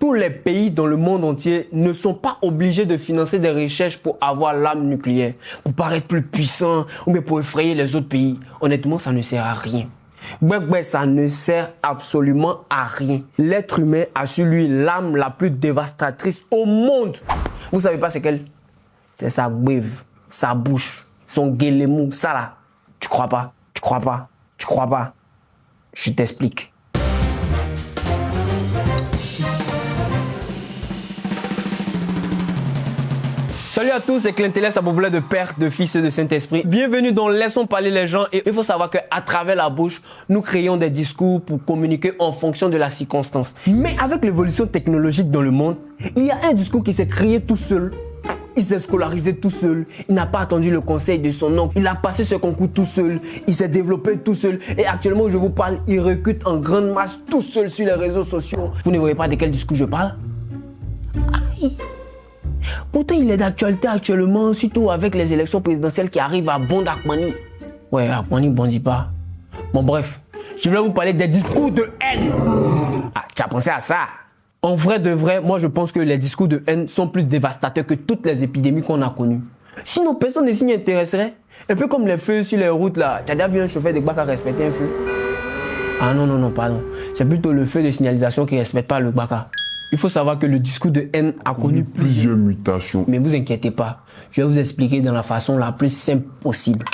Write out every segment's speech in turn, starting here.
tous les pays dans le monde entier ne sont pas obligés de financer des recherches pour avoir l'arme nucléaire, pour paraître plus puissant ou bien pour effrayer les autres pays. Honnêtement, ça ne sert à rien. Ça ne sert absolument à rien. L'être humain a sur lui l'arme la plus dévastatrice au monde. Vous savez pas c'est quelle? C'est sa bouille, sa bouche, son guélémou, ça là. Tu crois pas? Tu crois pas? Tu crois pas? Je t'explique. Salut à tous, c'est Clin Télès, sa populaire de Père, de Fils et de Saint-Esprit. Bienvenue dans Laissons parler les gens. Et il faut savoir qu'à travers la bouche, nous créons des discours pour communiquer en fonction de la circonstance. Mais avec l'évolution technologique dans le monde, il y a un discours qui s'est créé tout seul. Il s'est scolarisé tout seul, il n'a pas attendu le conseil de son oncle, il a passé ce concours tout seul, il s'est développé tout seul et actuellement je vous parle, il recrute en grande masse tout seul sur les réseaux sociaux. Vous ne voyez pas de quel discours je parle? Aïe. Pourtant il est d'actualité actuellement, surtout avec les élections présidentielles qui arrivent à Bondakmani. Ouais, Akmani bondit pas. Bon bref, je vais vous parler des discours de haine. Ah, tu as pensé à ça? En vrai de vrai, moi je pense que les discours de haine sont plus dévastateurs que toutes les épidémies qu'on a connues. Sinon, personne ne s'y intéresserait. Un peu comme les feux sur les routes là. Tu as déjà vu un chauffeur de bac à respecter un feu? Ah non, pardon. C'est plutôt le feu de signalisation qui ne respecte pas le baka. Il faut savoir que le discours de haine a connu plusieurs mutations. Mais vous inquiétez pas, je vais vous expliquer dans la façon la plus simple possible.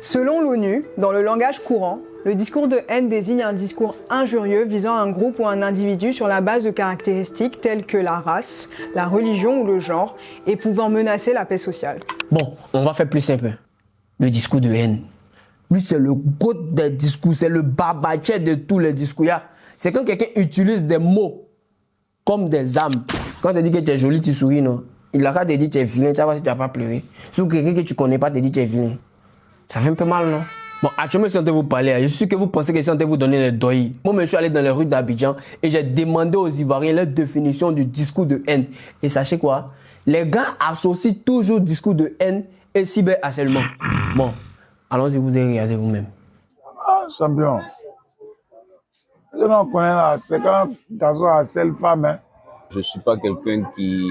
Selon l'ONU, dans le langage courant, le discours de haine désigne un discours injurieux visant un groupe ou un individu sur la base de caractéristiques telles que la race, la religion ou le genre et pouvant menacer la paix sociale. Bon, on va faire plus simple. Le discours de haine. Lui, c'est le goût des discours, c'est le babachet de tous les discours. C'est quand quelqu'un utilise des mots comme des âmes. Quand tu dis que tu es joli, tu souris, non? Il a qu'à te dire que tu es vilain, tu vas voir si tu vas pas pleurer. Si quelqu'un que tu connais pas te dit que tu es vilain. Ça fait un peu mal, non? Bon, actuellement, si on te vous parler, je suis sûr que vous pensez que si on te vous donner les doigts. Moi, je suis allé dans les rues d'Abidjan et j'ai demandé aux Ivoiriens leur définition du discours de haine. Et sachez quoi? Les gars associent toujours discours de haine et cyberharcèlement. Bon, allons-y, vous allez regarder vous-même. Ah, champion. Je n'en connais là, c'est quand garçon harcèle femme. Hein. Je ne suis pas quelqu'un qui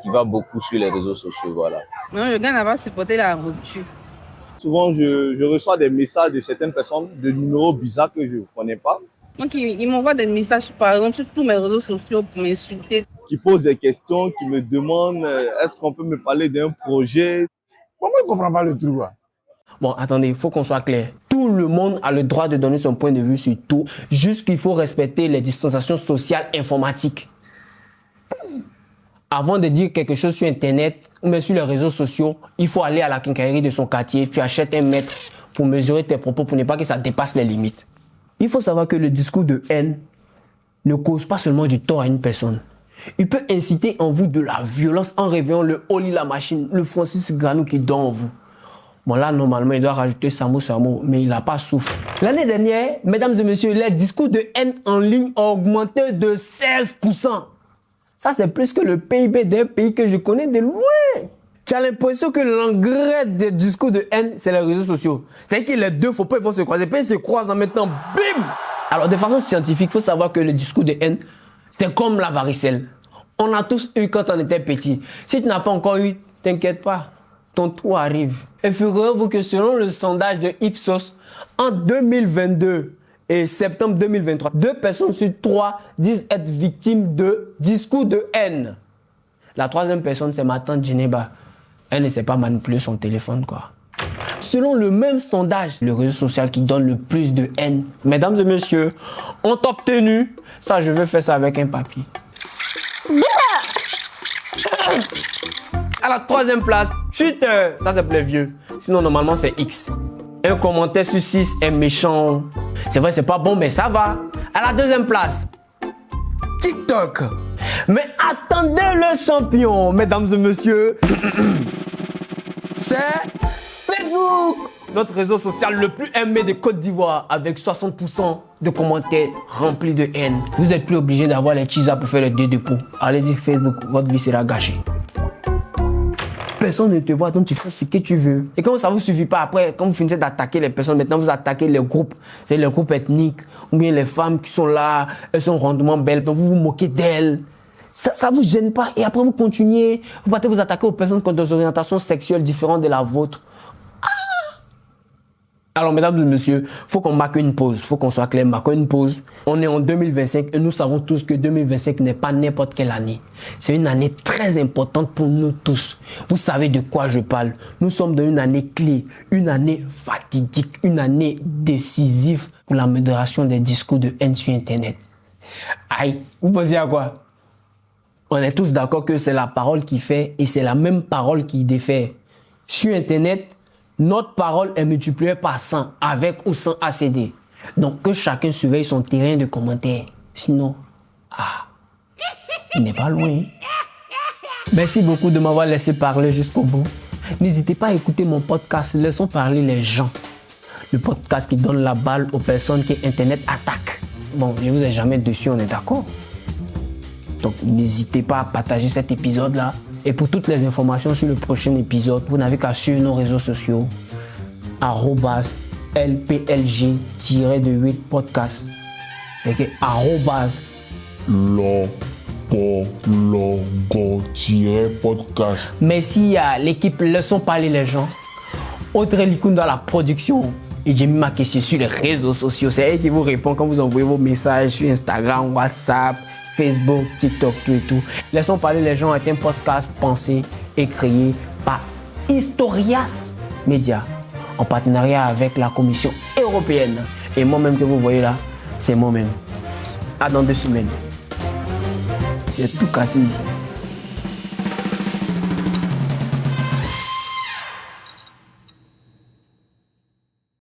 va beaucoup sur les réseaux sociaux, voilà. Non, le gars n'a pas supporté la rupture. Souvent, je reçois des messages de certaines personnes, de numéros bizarres que je ne connais pas. Donc, il m'envoie des messages, par exemple, sur tous mes réseaux sociaux pour m'insulter. Qui posent des questions, qui me demandent est-ce qu'on peut me parler d'un projet. Comment je ne comprends pas le truc là? Bon, attendez, il faut qu'on soit clair. Tout le monde a le droit de donner son point de vue sur tout, juste qu'il faut respecter les distanciations sociales informatiques. Avant de dire quelque chose sur Internet ou même sur les réseaux sociaux, il faut aller à la quincaillerie de son quartier, tu achètes un mètre pour mesurer tes propos pour ne pas que ça dépasse les limites. Il faut savoir que le discours de haine ne cause pas seulement du tort à une personne. Il peut inciter en vous de la violence en réveillant le Oli la machine, le Francis Granou qui dort en vous. Bon là, normalement, il doit rajouter Samo, mais il n'a pas souffle. L'année dernière, mesdames et messieurs, les discours de haine en ligne ont augmenté de 16%. Ça, c'est plus que le PIB d'un pays que je connais de loin. Tu as l'impression que l'engrais des discours de haine, c'est les réseaux sociaux. C'est que les deux, faut pas, ils vont se croiser. Puis ils se croisent en mettant bim. Alors, de façon scientifique, il faut savoir que le discours de haine, c'est comme la varicelle. On a tous eu quand on était petit. Si tu n'as pas encore eu, t'inquiète pas. Ton tour arrive. Et figurez-vous que selon le sondage de Ipsos, en 2022 et septembre 2023, 2 personnes sur 3 disent être victimes de discours de haine. La troisième personne, c'est ma tante Geneba. Elle ne sait pas manipuler son téléphone, quoi. Selon le même sondage, le réseau social qui donne le plus de haine, mesdames et messieurs, ont obtenu, ça je vais faire ça avec un papier. À la troisième place, Twitter, ça c'est pour les vieux. Sinon normalement c'est X. Un commentaire sur 6 est méchant. C'est vrai c'est pas bon mais ça va. À la deuxième place, TikTok. Mais attendez le champion, mesdames et messieurs. C'est Facebook. Notre réseau social le plus aimé de Côte d'Ivoire avec 60% de commentaires remplis de haine. Vous n'êtes plus obligé d'avoir les cheesas pour faire les deux dépôts. Allez-y Facebook, votre vie sera gâchée. personne ne te voit, donc tu fais ce que tu veux. Et quand ça ne vous suffit pas, après, quand vous finissez d'attaquer les personnes, maintenant vous attaquez les groupes, c'est les groupes ethniques, ou bien les femmes qui sont là, elles sont rondement belles, donc vous vous moquez d'elles. Ça vous gêne pas. Et après vous continuez, vous partez vous attaquer aux personnes qui ont des orientations sexuelles différentes de la vôtre. Alors, mesdames et messieurs, faut qu'on marque une pause. Faut qu'on soit clair, marquons une pause. On est en 2025 et nous savons tous que 2025 n'est pas n'importe quelle année. C'est une année très importante pour nous tous. Vous savez de quoi je parle. Nous sommes dans une année clé, une année fatidique, une année décisive pour la modération des discours de haine sur Internet. Aïe, vous pensez à quoi? On est tous d'accord que c'est la parole qui fait et c'est la même parole qui défait. Sur Internet, notre parole est multipliée par 100, avec ou sans ACD. Donc, que chacun surveille son terrain de commentaires. Sinon, il n'est pas loin. Merci beaucoup de m'avoir laissé parler jusqu'au bout. N'hésitez pas à écouter mon podcast « Laissons parler les gens ». Le podcast qui donne la balle aux personnes que Internet attaque. Bon, je ne vous ai jamais dessus, on est d'accord? Donc, n'hésitez pas à partager cet épisode-là. Et pour toutes les informations sur le prochain épisode, vous n'avez qu'à suivre nos réseaux sociaux @LPLG-8 podcast. Et que @LOPOLOGO-podcast. Merci à l'équipe Laissons parler les gens. Audrey Likoun dans la production. Et j'ai mis ma question sur les réseaux sociaux. C'est elle qui vous répond quand vous envoyez vos messages sur Instagram, WhatsApp, Facebook, TikTok, tout et tout. Laissons parler les gens est un podcast pensé et créé par Historias Media en partenariat avec la Commission européenne. Et moi-même que vous voyez là, c'est moi-même. À dans 2 semaines. J'ai tout cassé ici.